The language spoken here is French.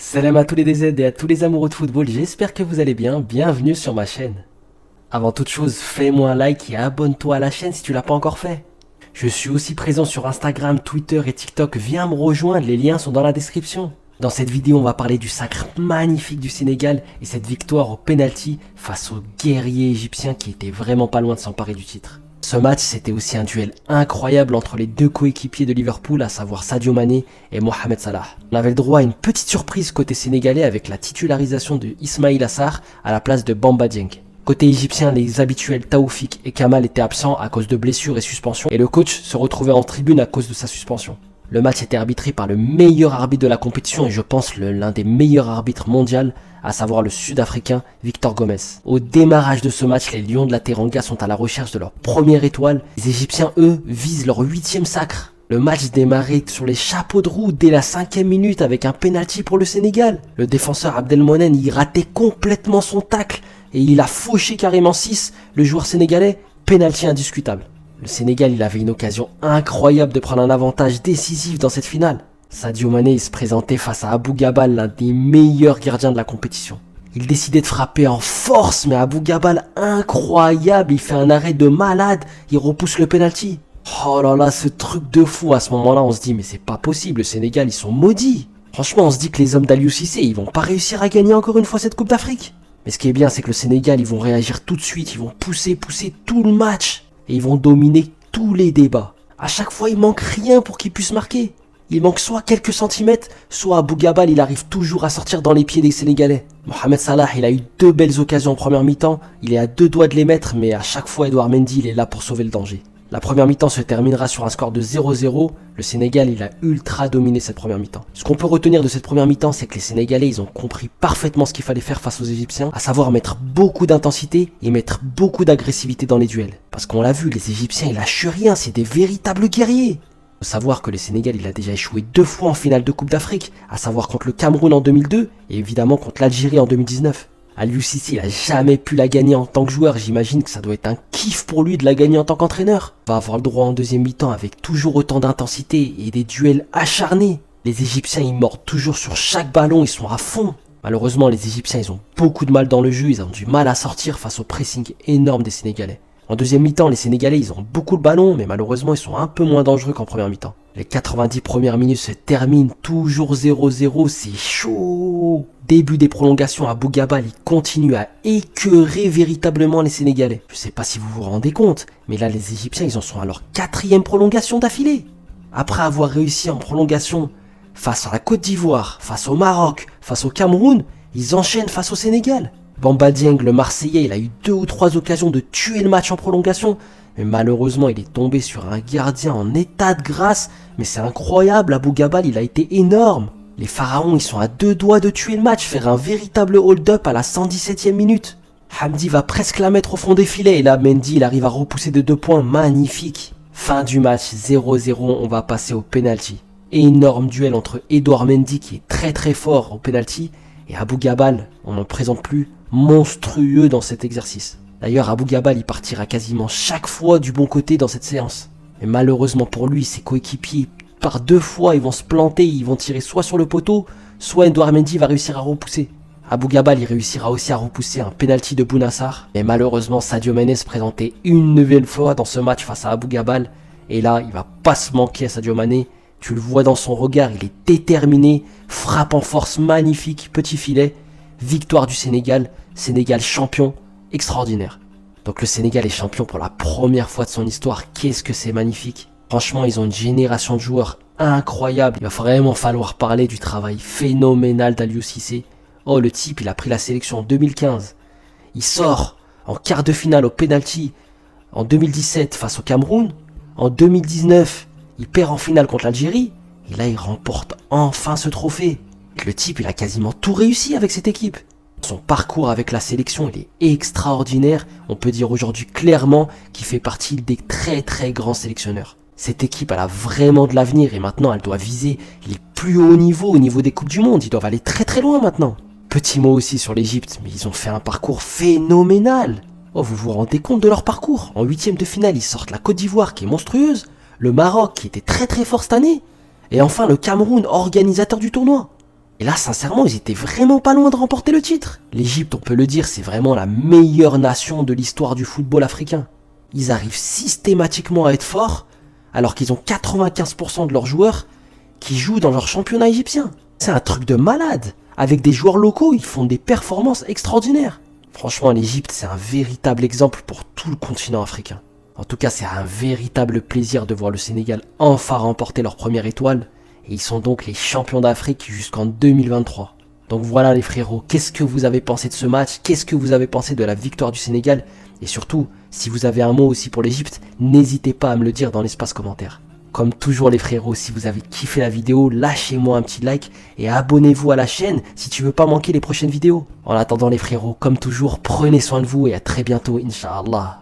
Salam à tous les DZ et à tous les amoureux de football, j'espère que vous allez bien, bienvenue sur ma chaîne. Avant toute chose, fais-moi un like et abonne-toi à la chaîne si tu l'as pas encore fait. Je suis aussi présent sur Instagram, Twitter et TikTok, viens me rejoindre, les liens sont dans la description. Dans cette vidéo, on va parler du sacre magnifique du Sénégal et cette victoire au penalty face aux guerriers égyptiens qui étaient vraiment pas loin de s'emparer du titre. Ce match, c'était aussi un duel incroyable entre les deux coéquipiers de Liverpool, à savoir Sadio Mané et Mohamed Salah. On avait le droit à une petite surprise côté sénégalais avec la titularisation de Ismaïla Sarr à la place de Bamba Dieng. Côté égyptien, les habituels Taoufik et Kamal étaient absents à cause de blessures et suspensions, et le coach se retrouvait en tribune à cause de sa suspension. Le match était arbitré par le meilleur arbitre de la compétition et je pense l'un des meilleurs arbitres mondiaux, à savoir le Sud-Africain Victor Gomez. Au démarrage de ce match, les Lions de la Teranga sont à la recherche de leur première étoile. Les Égyptiens, eux, visent leur 8e sacre. Le match démarrait sur les chapeaux de roue dès la 5e minute avec un penalty pour le Sénégal. Le défenseur Abdelmonen y ratait complètement son tacle et il a fauché carrément 6, le joueur sénégalais, penalty indiscutable. Le Sénégal, il avait une occasion incroyable de prendre un avantage décisif dans cette finale. Sadio Mané se présentait face à Abou Gabal, l'un des meilleurs gardiens de la compétition. Il décidait de frapper en force, mais Abou Gabal, incroyable, il fait un arrêt de malade, il repousse le penalty. Oh là là, ce truc de fou, à ce moment-là, on se dit, mais c'est pas possible, le Sénégal, ils sont maudits. Franchement, on se dit que les hommes d'Aliou Cissé, ils vont pas réussir à gagner encore une fois cette Coupe d'Afrique. Mais ce qui est bien, c'est que le Sénégal, ils vont réagir tout de suite, ils vont pousser tout le match. Et ils vont dominer tous les débats. À chaque fois, il manque rien pour qu'ils puissent marquer. Il manque soit quelques centimètres, soit Abou Gabal, il arrive toujours à sortir dans les pieds des Sénégalais. Mohamed Salah, il a eu 2 belles occasions en première mi-temps. Il est à 2 doigts de les mettre, mais à chaque fois, Edouard Mendy, il est là pour sauver le danger. La première mi-temps se terminera sur un score de 0-0. Le Sénégal, il a ultra dominé cette première mi-temps. Ce qu'on peut retenir de cette première mi-temps, c'est que les Sénégalais, ils ont compris parfaitement ce qu'il fallait faire face aux Égyptiens, à savoir mettre beaucoup d'intensité et mettre beaucoup d'agressivité dans les duels. Parce qu'on l'a vu, les Égyptiens, ils lâchent rien, c'est des véritables guerriers. Faut savoir que le Sénégal, il a déjà échoué 2 fois en finale de Coupe d'Afrique, à savoir contre le Cameroun en 2002 et évidemment contre l'Algérie en 2019. Aliou Cissé, il a jamais pu la gagner en tant que joueur, j'imagine que ça doit être un kiff pour lui de la gagner en tant qu'entraîneur. Il va avoir le droit en deuxième mi-temps avec toujours autant d'intensité et des duels acharnés. Les Égyptiens, ils mordent toujours sur chaque ballon, ils sont à fond. Malheureusement, les Égyptiens, ils ont beaucoup de mal dans le jeu, ils ont du mal à sortir face au pressing énorme des Sénégalais. En deuxième mi-temps, les Sénégalais, ils ont beaucoup le ballon, mais malheureusement, ils sont un peu moins dangereux qu'en première mi-temps. Les 90 premières minutes se terminent toujours 0-0, c'est chaud. Début des prolongations, Abou Gabal, il continue à écœurer véritablement les Sénégalais. Je sais pas si vous vous rendez compte, mais là, les Égyptiens, ils en sont à leur 4e prolongation d'affilée. Après avoir réussi en prolongation face à la Côte d'Ivoire, face au Maroc, face au Cameroun, ils enchaînent face au Sénégal. Bamba Dieng, le Marseillais, il a eu 2 ou 3 occasions de tuer le match en prolongation. Mais malheureusement, il est tombé sur un gardien en état de grâce. Mais c'est incroyable, Abou Gabal, il a été énorme. Les Pharaons, ils sont à 2 doigts de tuer le match, faire un véritable hold-up à la 117e minute. Hamdi va presque la mettre au fond des filets. Et là, Mendy, il arrive à repousser de 2 points, magnifique. Fin du match, 0-0, on va passer au penalty. Énorme duel entre Edouard Mendy, qui est très très fort au penalty, et Abou Gabal, on n'en présente plus, monstrueux dans cet exercice. D'ailleurs, Abou Gabal, il partira quasiment chaque fois du bon côté dans cette séance. Mais malheureusement pour lui, ses coéquipiers, par 2 fois, ils vont se planter, ils vont tirer soit sur le poteau, soit Edouard Mendy va réussir à repousser. Abou Gabal, il réussira aussi à repousser un penalty de Bouna Sarr. Mais malheureusement, Sadio Mané se présentait une nouvelle fois dans ce match face à Abou Gabal. Et là, il va pas se manquer à Sadio Mané. Tu le vois dans son regard, il est déterminé, frappe en force magnifique, petit filet, victoire du Sénégal, Sénégal champion, extraordinaire. Donc le Sénégal est champion pour la première fois de son histoire, qu'est-ce que c'est magnifique. Franchement, ils ont une génération de joueurs incroyable, il va vraiment falloir parler du travail phénoménal d'Aliou Cissé. Oh, le type, il a pris la sélection en 2015, il sort en quart de finale au penalty en 2017 face au Cameroun, en 2019, il perd en finale contre l'Algérie, et là il remporte enfin ce trophée. Le type, il a quasiment tout réussi avec cette équipe. Son parcours avec la sélection, il est extraordinaire. On peut dire aujourd'hui clairement qu'il fait partie des très très grands sélectionneurs. Cette équipe, elle a vraiment de l'avenir et maintenant elle doit viser les plus hauts niveaux au niveau des Coupes du Monde. Ils doivent aller très très loin maintenant. Petit mot aussi sur l'Égypte, mais ils ont fait un parcours phénoménal. Oh, vous vous rendez compte de leur parcours? En 8e de finale, ils sortent la Côte d'Ivoire qui est monstrueuse, le Maroc qui était très très fort cette année, et enfin le Cameroun, organisateur du tournoi. Et là, sincèrement, ils étaient vraiment pas loin de remporter le titre. L'Égypte, on peut le dire, c'est vraiment la meilleure nation de l'histoire du football africain. Ils arrivent systématiquement à être forts, alors qu'ils ont 95% de leurs joueurs qui jouent dans leur championnat égyptien. C'est un truc de malade. Avec des joueurs locaux, ils font des performances extraordinaires. Franchement, l'Égypte, c'est un véritable exemple pour tout le continent africain. En tout cas, c'est un véritable plaisir de voir le Sénégal enfin remporter leur première étoile. Et ils sont donc les champions d'Afrique jusqu'en 2023. Donc voilà les frérots, qu'est-ce que vous avez pensé de ce match? Qu'est-ce que vous avez pensé de la victoire du Sénégal? Et surtout, si vous avez un mot aussi pour l'Égypte, n'hésitez pas à me le dire dans l'espace commentaire. Comme toujours les frérots, si vous avez kiffé la vidéo, lâchez-moi un petit like et abonnez-vous à la chaîne si tu veux pas manquer les prochaines vidéos. En attendant les frérots, comme toujours, prenez soin de vous et à très bientôt, Inch'Allah.